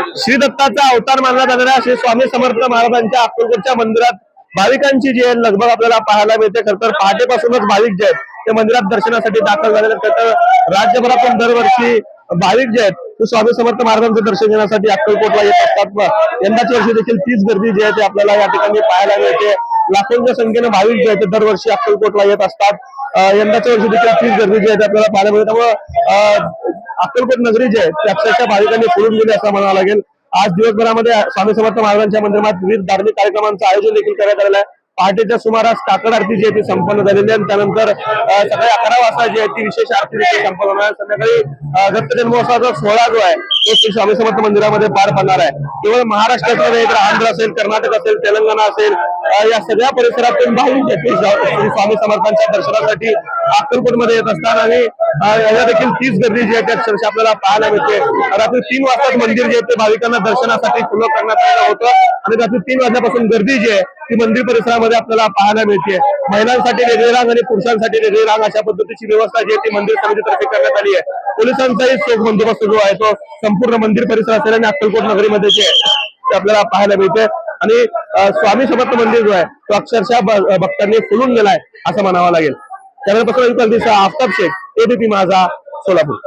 श्री दत्ताचा अवतार मानला जाणाऱ्या श्री स्वामी समर्थ महाराजांच्या अक्कलकोटच्या मंदिरात भाविकांची जी आहे लगबग आपल्याला पाहायला मिळते. खरं तर पहाटेपासूनच भाविक जे आहेत ते मंदिरात दर्शनासाठी दाखल झालेले आहेत. तर राज्यभरातून दरवर्षी भाविक जे आहेत ते स्वामी समर्थ महाराजांचं दर्शन घेण्यासाठी अक्कलकोटला येत असतात. यंदाच्या वर्षी देखील तीच गर्दी जी आहे ते आपल्याला या ठिकाणी पाहायला मिळते. लाखोंच्या संख्येने भाविक जे आहेत ते दरवर्षी अक्कलकोटला येत असतात. यंदाच्या वर्षी देखील तीच गर्दी जी आहे ते आपल्याला पाहायला मिळते. त्यामुळे अक्कलकोट नगरी जी आहे ती अक्षरशः भाविकांनी फुलून गेली असं म्हणावं लागेल. आज दिवसभरामध्ये स्वामी समर्थ महाराजांच्या मंदिरात विविध धार्मिक कार्यक्रमांचं आयोजन देखील करण्यात आलेलं आहे. पहाटेच्या सुमारास काकड आरती जी आहे ती संपन्न झालेली आहे. त्यानंतर सकाळी 11 वाजता जी आहे ती विशेष आरती देखील संपन्न होणार आहे. संध्याकाळी दत्त जन्मोत्सवाचा सोहळा जो आहे तो श्री स्वामी समर्थ मंदिरामध्ये पार पडणार आहे. केवळ महाराष्ट्रात नव्हे तर आंध्र असेल, कर्नाटक असेल, तेलंगणा असेल, या सगळ्या परिसरातून भाविक श्री स्वामी समर्थांच्या दर्शनासाठी अक्कलकोटमध्ये येत असतात. आणि याला देखील तीच गर्दी जी आहे ती अक्षरशः आपल्याला पाहायला मिळते. रात्री 3 वाजता मंदिर जे आहे ते भाविकांना दर्शनासाठी खुलं करण्यात आलं होतं आणि रात्री 3 वाजल्यापासून गर्दी जी आहे ती मंदिर परिसरामध्ये आपल्याला पाहायला मिळते. महिलांसाठी वेगळी रांग आणि पुरुषांसाठी वेगळी रांग अशा पद्धतीची व्यवस्था जी आहे ती मंदिर समितीतर्फे करण्यात आली आहे. पोलिसांचाही चोख बंदोबस्त जो आहे तो संपूर्ण मंदिर परिसर असेल आणि अक्कलकोट नगरीमध्ये जे आहे ते आपल्याला पाहायला मिळते. आणि स्वामी समर्थ मंदिर जो आहे तो अक्षरशः भक्तांनी फुलून गेलाय असं म्हणावं लागेल. त्यानंतर आफताब शेख, एबीपी माझा, सोलापूर.